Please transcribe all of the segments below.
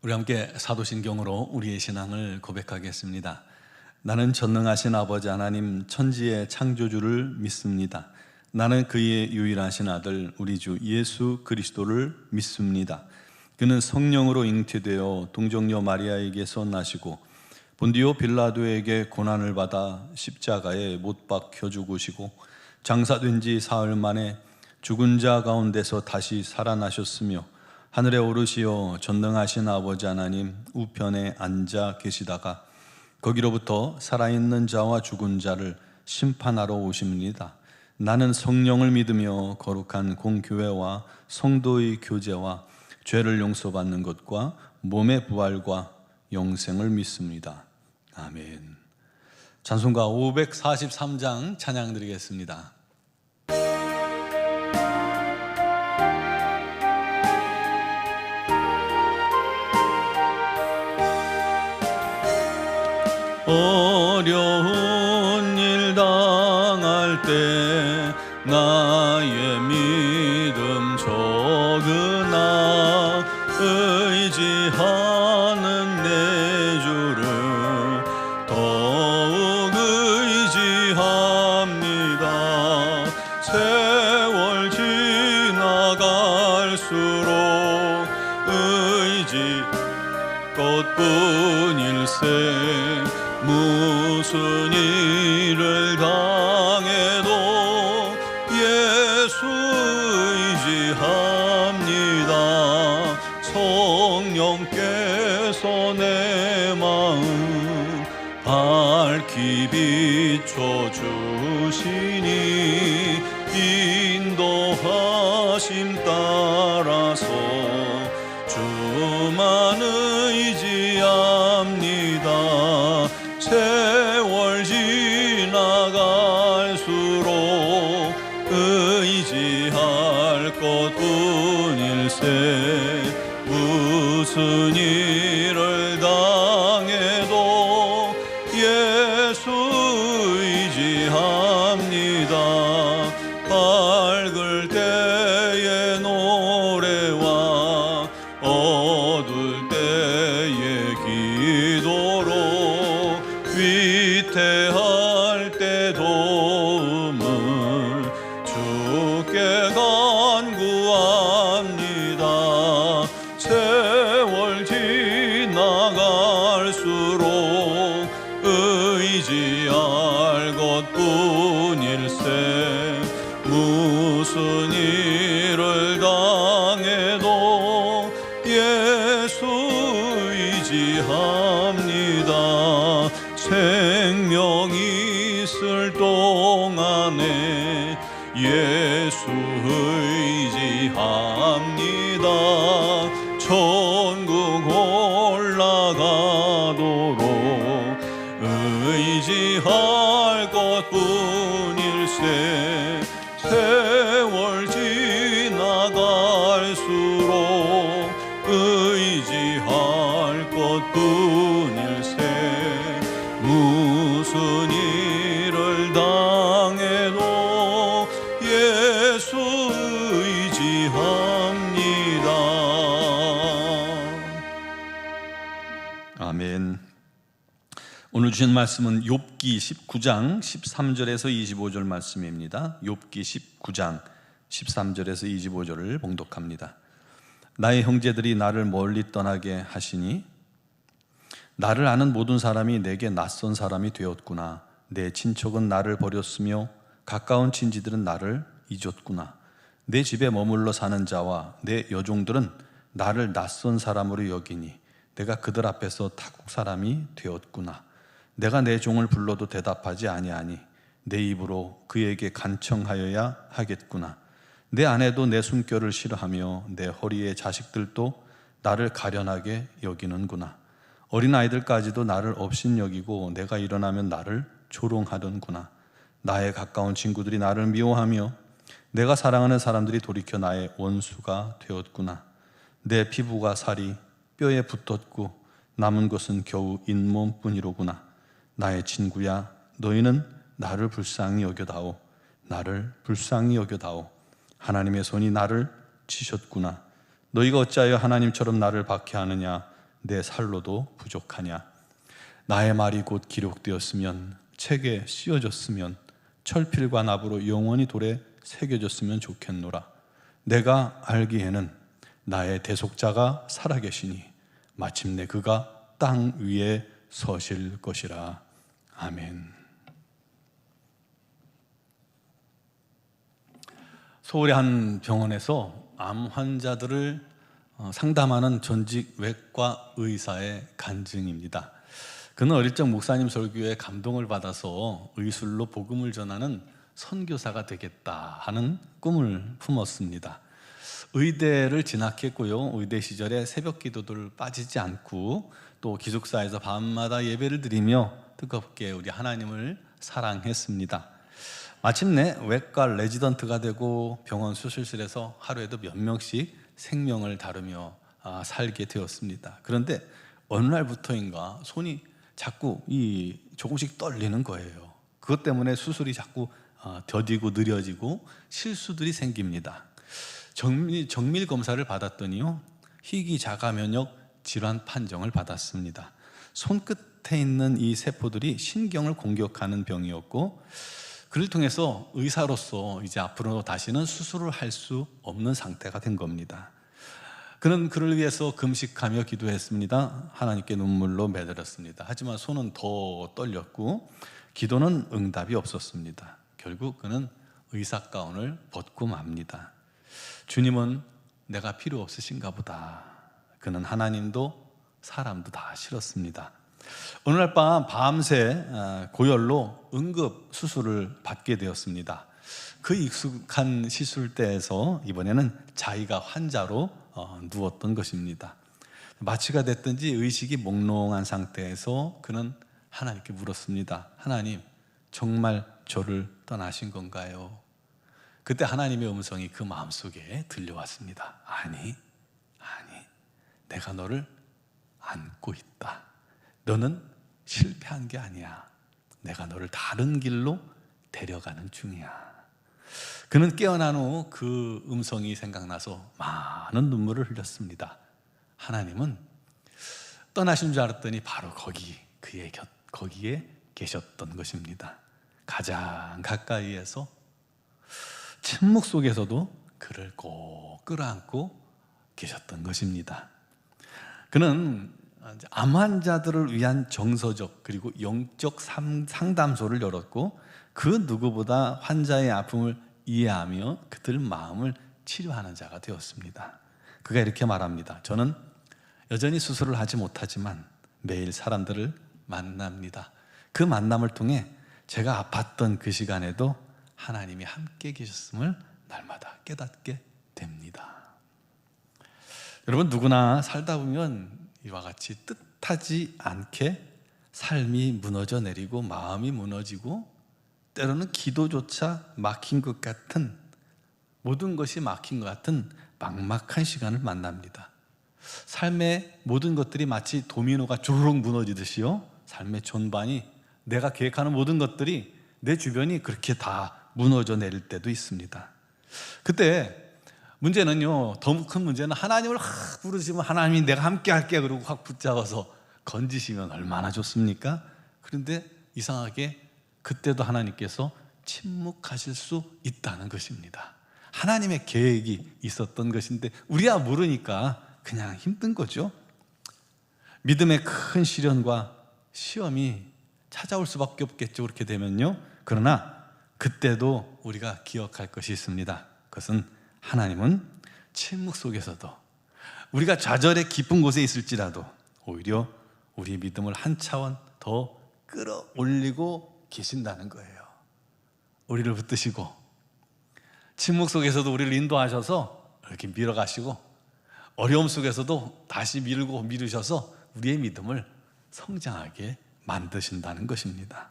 우리 함께 사도신경으로 우리의 신앙을 고백하겠습니다. 나는 전능하신 아버지 하나님 천지의 창조주를 믿습니다. 나는 그의 유일하신 아들 우리 주 예수 그리스도를 믿습니다. 그는 성령으로 잉태되어 동정녀 마리아에게서 나시고 본디오 빌라도에게 고난을 받아 십자가에 못 박혀 죽으시고 장사된 지 사흘 만에 죽은 자 가운데서 다시 살아나셨으며 하늘에 오르시어 전능하신 아버지 하나님 우편에 앉아 계시다가 거기로부터 살아있는 자와 죽은 자를 심판하러 오십니다. 나는 성령을 믿으며 거룩한 공교회와 성도의 교제와 죄를 용서받는 것과 몸의 부활과 영생을 믿습니다. 아멘. 찬송가 543장 찬양 드리겠습니다. 어려운 일 당할 때 나의 믿음 적으나 의지하는 내 주를 더욱 의지합니다. 세월 지나갈수록 의지껏뿐일세 무슨 일을 당해도 예수 의지합니다. 성령께서 내 마음 밝히 비춰주시니 인도하심 따라서 주만 의지합니다. 세월 지나갈수록 의지할 것뿐일세 무슨 일을 당해도 예수 의지합니다. 밝을 때의 노래와 어두울 때의 기도로 위태할 때 도움을 주께 간구합니다. 세월 지나갈수록 의지할 것뿐일세 무슨 일을 당해도 예수 의지합니다. 생명 있을 동안에 예수 의지합니다. 천국 올라가도록 의지할 것뿐일세 세월 지나갈수록 의지할 것뿐일세 무슨 일을 당해도 예수 의지합니다. 아멘. 오늘 주신 말씀은 욥기 19장 13절에서 25절 말씀입니다. 욥기 19장 13절에서 25절을 봉독합니다. 나의 형제들이 나를 멀리 떠나게 하시니 나를 아는 모든 사람이 내게 낯선 사람이 되었구나. 내 친척은 나를 버렸으며 가까운 친지들은 나를 잊었구나. 내 집에 머물러 사는 자와 내 여종들은 나를 낯선 사람으로 여기니 내가 그들 앞에서 타국 사람이 되었구나. 내가 내 종을 불러도 대답하지 아니하니 내 입으로 그에게 간청하여야 하겠구나. 내 아내도 내 숨결을 싫어하며 내 허리의 자식들도 나를 가련하게 여기는구나. 어린아이들까지도 나를 업신여기고 내가 일어나면 나를 조롱하는구나. 나의 가까운 친구들이 나를 미워하며 내가 사랑하는 사람들이 돌이켜 나의 원수가 되었구나. 내 피부가 살이 뼈에 붙었고 남은 것은 겨우 잇몸뿐이로구나. 나의 친구야, 너희는 나를 불쌍히 여겨다오. 나를 불쌍히 여겨다오. 하나님의 손이 나를 치셨구나. 너희가 어찌하여 하나님처럼 나를 박해하느냐. 내 살로도 부족하냐. 나의 말이 곧 기록되었으면, 책에 씌어졌으면, 철필과 납으로 영원히 돌에 새겨졌으면 좋겠노라. 내가 알기에는 나의 대속자가 살아계시니 마침내 그가 땅 위에 서실 것이라. 아멘. 서울의 한 병원에서 암 환자들을 상담하는 전직 외과 의사의 간증입니다. 그는 어릴 적 목사님 설교에 감동을 받아서 의술로 복음을 전하는 선교사가 되겠다 하는 꿈을 품었습니다. 의대를 진학했고요. 의대 시절에 새벽 기도를 빠지지 않고 또 기숙사에서 밤마다 예배를 드리며 뜨겁게 우리 하나님을 사랑했습니다. 마침내 외과 레지던트가 되고 병원 수술실에서 하루에도 몇 명씩 생명을 다루며 살게 되었습니다. 그런데 어느 날부터인가 손이 자꾸 조금씩 떨리는 거예요. 그것 때문에 수술이 자꾸 더디고 느려지고 실수들이 생깁니다. 정밀 검사를 받았더니요, 희귀 자가 면역 질환 판정을 받았습니다. 손끝에 있는 이 세포들이 신경을 공격하는 병이었고, 그를 통해서 의사로서 이제 앞으로 다시는 수술을 할 수 없는 상태가 된 겁니다. 그는 그를 위해서 금식하며 기도했습니다. 하나님께 눈물로 매달렸습니다. 하지만 손은 더 떨렸고 기도는 응답이 없었습니다. 결국 그는 의사 가운을 벗고 맙니다. 주님은 내가 필요 없으신가 보다. 그는 하나님도 사람도 다 싫었습니다. 어느 날 밤새 고열로 응급 수술을 받게 되었습니다. 그 익숙한 시술대에서 이번에는 자기가 환자로 누웠던 것입니다. 마취가 됐든지 의식이 몽롱한 상태에서 그는 하나님께 물었습니다. 하나님, 정말 저를 떠나신 건가요? 그때 하나님의 음성이 그 마음속에 들려왔습니다. 아니, 내가 너를 안고 있다. 너는 실패한 게 아니야. 내가 너를 다른 길로 데려가는 중이야. 그는 깨어난 후 그 음성이 생각나서 많은 눈물을 흘렸습니다. 하나님은 떠나신 줄 알았더니 바로 거기에 계셨던 것입니다. 가장 가까이에서 침묵 속에서도 그를 꼭 끌어안고 계셨던 것입니다. 그는 암 환자들을 위한 정서적 그리고 영적 상담소를 열었고, 그 누구보다 환자의 아픔을 이해하며 그들 마음을 치료하는 자가 되었습니다. 그가 이렇게 말합니다. 저는 여전히 수술을 하지 못하지만 매일 사람들을 만납니다. 그 만남을 통해 제가 아팠던 그 시간에도 하나님이 함께 계셨음을 날마다 깨닫게 됩니다. 여러분, 누구나 살다 보면 이와 같이 뜻하지 않게 삶이 무너져 내리고 마음이 무너지고 때로는 기도조차 막힌 것 같은, 모든 것이 막힌 것 같은 막막한 시간을 만납니다. 삶의 모든 것들이 마치 도미노가 주르륵 무너지듯이요, 삶의 전반이, 내가 계획하는 모든 것들이, 내 주변이 그렇게 다 무너져 내릴 때도 있습니다. 그때 문제는요, 더 큰 문제는 하나님을 확 부르시면 하나님이 내가 함께 할게 그러고 확 붙잡아서 건지시면 얼마나 좋습니까? 그런데 이상하게 그때도 하나님께서 침묵하실 수 있다는 것입니다. 하나님의 계획이 있었던 것인데 우리야 모르니까 그냥 힘든 거죠. 믿음의 큰 시련과 시험이 찾아올 수밖에 없겠죠. 그렇게 되면요. 그러나 그때도 우리가 기억할 것이 있습니다. 그것은 하나님은 침묵 속에서도, 우리가 좌절의 깊은 곳에 있을지라도 오히려 우리 믿음을 한 차원 더 끌어올리고 계신다는 거예요. 우리를 붙드시고 침묵 속에서도 우리를 인도하셔서 이렇게 밀어가시고, 어려움 속에서도 다시 미루셔서 우리의 믿음을 성장하게 만드신다는 것입니다.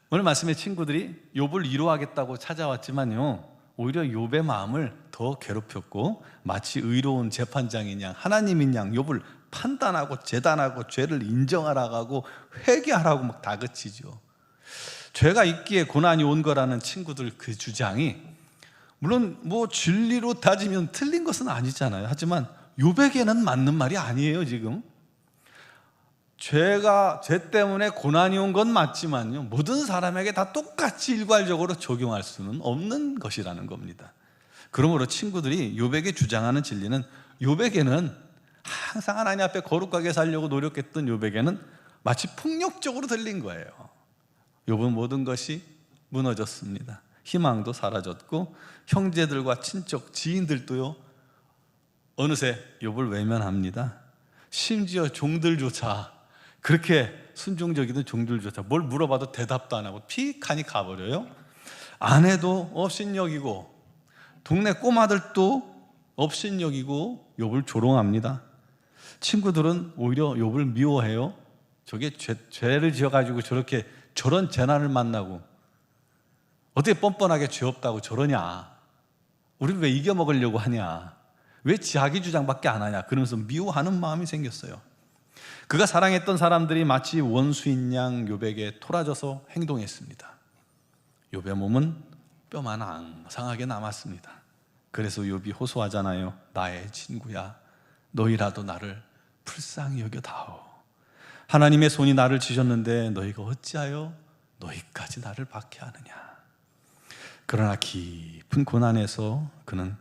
오늘 말씀에 친구들이 욥을 위로하겠다고 찾아왔지만요, 오히려 욥의 마음을 더 괴롭혔고 마치 의로운 재판장인 양, 하나님인 양 욥을 판단하고 재단하고 죄를 인정하라고 회개하라고 막 다그치죠. 죄가 있기에 고난이 온 거라는 친구들 그 주장이, 물론 진리로 따지면 틀린 것은 아니잖아요. 하지만 욥에게는 맞는 말이 아니에요. 지금 죄 때문에 고난이 온 건 맞지만요, 모든 사람에게 다 똑같이 일괄적으로 적용할 수는 없는 것이라는 겁니다. 그러므로 친구들이 욥에게 주장하는 진리는, 욥에게는 항상 하나님 앞에 거룩하게 살려고 노력했던 욥에게는 마치 폭력적으로 들린 거예요. 욥은 모든 것이 무너졌습니다. 희망도 사라졌고 형제들과 친척, 지인들도요 어느새 욥을 외면합니다. 심지어 종들조차, 그렇게 순종적이던 종들조차 뭘 물어봐도 대답도 안 하고 픽하니 가버려요. 아내도 업신여기고 동네 꼬마들도 업신여기고 욥을 조롱합니다. 친구들은 오히려 욥을 미워해요. 저게 죄를 지어가지고 저런 재난을 만나고 어떻게 뻔뻔하게 죄 없다고 저러냐, 우리를 왜 이겨먹으려고 하냐, 왜 자기 주장밖에 안 하냐, 그러면서 미워하는 마음이 생겼어요. 그가 사랑했던 사람들이 마치 원수인 양 욥에게 토라져서 행동했습니다. 욥의 몸은 뼈만 앙상하게 남았습니다. 그래서 욥이 호소하잖아요. 나의 친구야, 너희라도 나를 불쌍히 여겨다오. 하나님의 손이 나를 치셨는데 너희가 어찌하여 너희까지 나를 박해하느냐. 그러나 깊은 고난에서 그는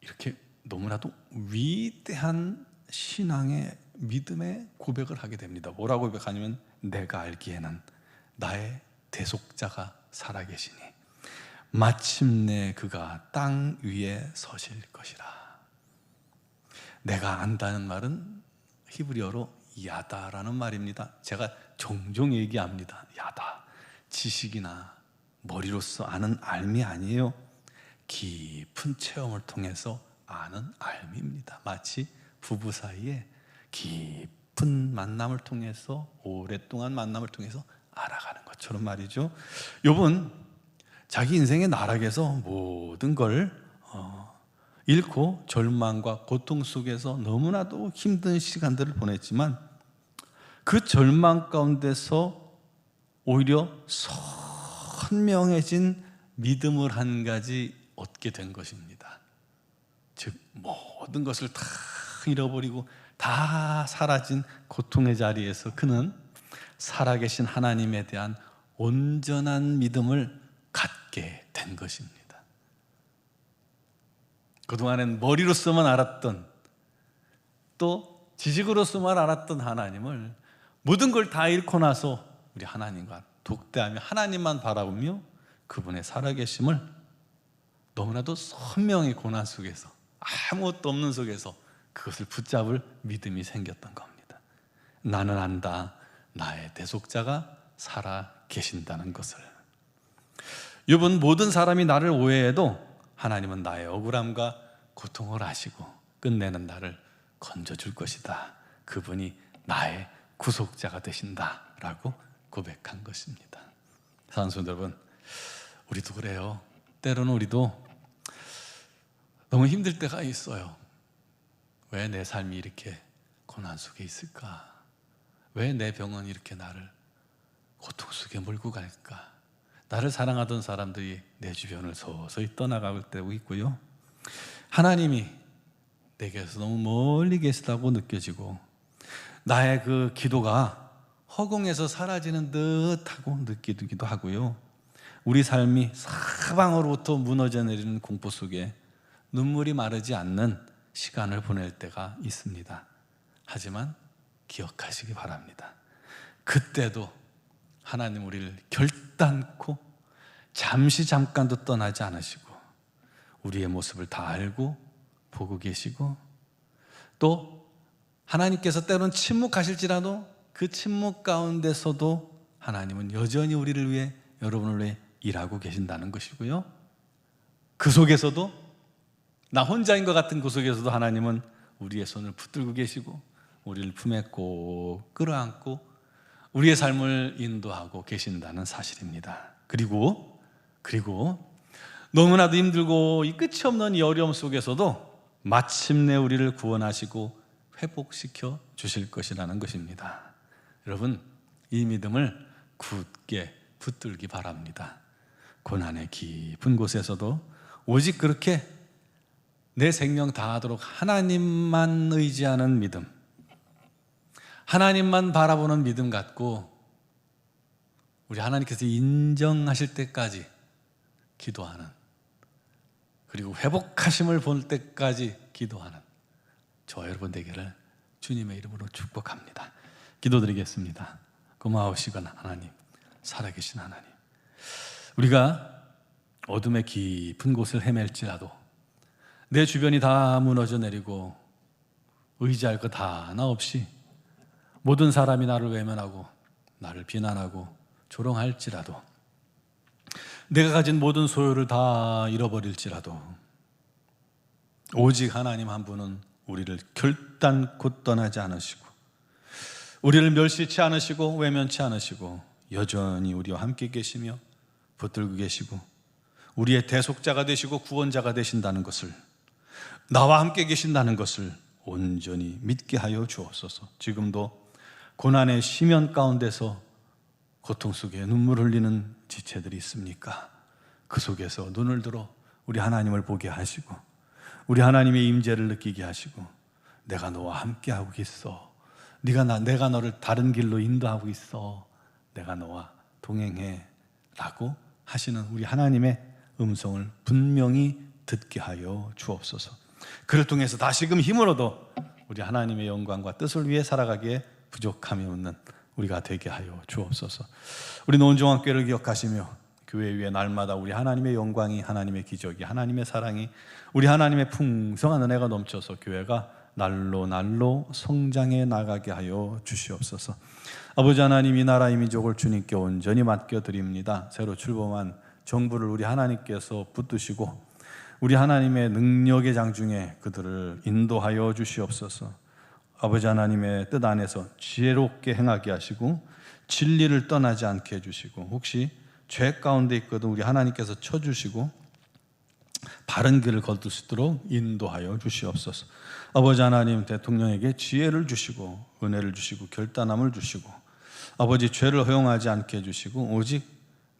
이렇게 너무나도 위대한 신앙의 믿음의 고백을 하게 됩니다. 뭐라고 고백하냐면, 내가 알기에는 나의 대속자가 살아계시니 마침내 그가 땅 위에 서실 것이라. 내가 안다는 말은 히브리어로 야다라는 말입니다. 제가 종종 얘기합니다. 야다, 지식이나 머리로서 아는 알미 아니에요. 깊은 체험을 통해서 아는 알미입니다. 마치 부부 사이에 깊은 만남을 통해서, 오랫동안 만남을 통해서 알아가는 것처럼 말이죠. 욥은 자기 인생의 나락에서 모든 걸 잃고 절망과 고통 속에서 너무나도 힘든 시간들을 보냈지만, 그 절망 가운데서 오히려 선명해진 믿음을 한 가지 얻게 된 것입니다. 즉 모든 것을 다 잃어버리고 다 사라진 고통의 자리에서 그는 살아계신 하나님에 대한 온전한 믿음을 갖게 된 것입니다. 그동안엔 머리로서만 알았던, 또 지식으로서만 알았던 하나님을 모든 걸 다 잃고 나서 우리 하나님과 독대하며 하나님만 바라보며 그분의 살아계심을 너무나도 선명히 고난 속에서, 아무것도 없는 속에서 그것을 붙잡을 믿음이 생겼던 겁니다. 나는 안다, 나의 대속자가 살아계신다는 것을. 욥은 모든 사람이 나를 오해해도 하나님은 나의 억울함과 고통을 아시고 끝내는 나를 건져줄 것이다. 그분이 나의 구속자가 되신다 라고 고백한 것입니다. 사랑하는 성도 여러분, 우리도 그래요. 때로는 우리도 너무 힘들 때가 있어요. 왜 내 삶이 이렇게 고난 속에 있을까? 왜 내 병은 이렇게 나를 고통 속에 몰고 갈까? 나를 사랑하던 사람들이 내 주변을 서서히 떠나갈 때도 있고요. 하나님이 내게서 너무 멀리 계시다고 느껴지고, 나의 그 기도가 허공에서 사라지는 듯하고 느끼기도 하고요. 우리 삶이 사방으로부터 무너져 내리는 공포 속에 눈물이 마르지 않는 시간을 보낼 때가 있습니다. 하지만 기억하시기 바랍니다. 그때도 하나님 우리를 결단코 잠깐도 떠나지 않으시고 우리의 모습을 다 알고 보고 계시고, 또 하나님께서 때로는 침묵하실지라도 그 침묵 가운데서도 하나님은 여전히 우리를 위해, 여러분을 위해 일하고 계신다는 것이고요. 그 속에서도, 나 혼자인 것 같은 그 속에서도 하나님은 우리의 손을 붙들고 계시고 우리를 품에 꼭 끌어안고 우리의 삶을 인도하고 계신다는 사실입니다. 그리고 너무나도 힘들고 이 끝이 없는 이 어려움 속에서도 마침내 우리를 구원하시고 회복시켜 주실 것이라는 것입니다. 여러분, 이 믿음을 굳게 붙들기 바랍니다. 고난의 깊은 곳에서도 오직 그렇게 내 생명 다하도록 하나님만 의지하는 믿음, 하나님만 바라보는 믿음 갖고 우리 하나님께서 인정하실 때까지 기도하는, 그리고 회복하심을 볼 때까지 기도하는 저와 여러분 되기를 주님의 이름으로 축복합니다. 기도드리겠습니다. 고마우시건 하나님, 살아계신 하나님, 우리가 어둠의 깊은 곳을 헤맬지라도 내 주변이 다 무너져 내리고 의지할 것 하나 없이 모든 사람이 나를 외면하고 나를 비난하고 조롱할지라도, 내가 가진 모든 소유를 다 잃어버릴지라도 오직 하나님 한 분은 우리를 결단코 떠나지 않으시고 우리를 멸시치 않으시고 외면치 않으시고 여전히 우리와 함께 계시며 붙들고 계시고 우리의 대속자가 되시고 구원자가 되신다는 것을, 나와 함께 계신다는 것을 온전히 믿게 하여 주옵소서. 지금도 고난의 심연 가운데서 고통 속에 눈물 흘리는 지체들이 있습니까? 그 속에서 눈을 들어 우리 하나님을 보게 하시고 우리 하나님의 임재를 느끼게 하시고, 내가 너와 함께하고 있어, 내가 너를 다른 길로 인도하고 있어, 내가 너와 동행해 라고 하시는 우리 하나님의 음성을 분명히 듣게 하여 주옵소서. 그를 통해서 다시금 힘을 얻어 우리 하나님의 영광과 뜻을 위해 살아가기에 부족함이 없는 우리가 되게 하여 주옵소서. 우리 노원종합교회를 기억하시며 교회 위에 날마다 우리 하나님의 영광이, 하나님의 기적이, 하나님의 사랑이, 우리 하나님의 풍성한 은혜가 넘쳐서 교회가 날로 성장해 나가게 하여 주시옵소서. 아버지 하나님, 이 나라 이 민족을 주님께 온전히 맡겨드립니다. 새로 출범한 정부를 우리 하나님께서 붙드시고 우리 하나님의 능력의 장중에 그들을 인도하여 주시옵소서. 아버지 하나님의 뜻 안에서 지혜롭게 행하게 하시고 진리를 떠나지 않게 해주시고, 혹시 죄 가운데 있거든 우리 하나님께서 쳐주시고 바른 길을 거둘 수 있도록 인도하여 주시옵소서. 아버지 하나님, 대통령에게 지혜를 주시고 은혜를 주시고 결단함을 주시고, 아버지 죄를 허용하지 않게 해주시고 오직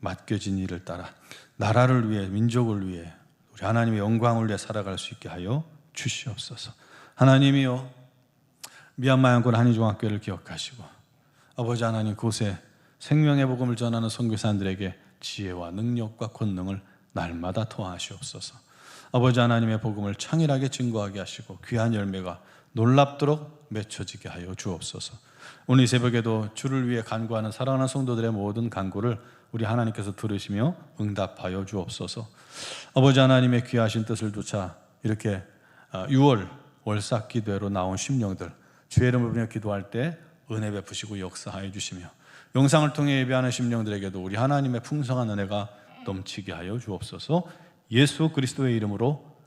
맡겨진 일을 따라 나라를 위해, 민족을 위해, 우리 하나님의 영광을 위해 살아갈 수 있게 하여 주시옵소서. 하나님이여, 미얀마 양권 한인종합교회를 기억하시고 아버지 하나님, 곳에 생명의 복음을 전하는 선교사들에게 지혜와 능력과 권능을 날마다 더하시옵소서. 아버지 하나님의 복음을 창일하게 증거하게 하시고 귀한 열매가 놀랍도록 맺혀지게 하여 주옵소서. 오늘 이 새벽에도 주를 위해 간구하는 사랑하는 성도들의 모든 간구를 우리 하나님께서 들으시며 응답하여 주옵소서. 아버지 하나님의 귀하신 뜻을 좇아 이렇게 6월 월삭 기도회로 나온 심령들, 주의 이름을 부르며 기도할 때 은혜 베푸시고 역사하여 주시며, 영상을 통해 예배하는 심령들에게도 우리 하나님의 풍성한 은혜가 넘치게 하여 주옵소서. 예수 그리스도의 이름으로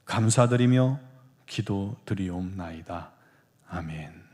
감사드리며 기도드리옵나이다. 아멘.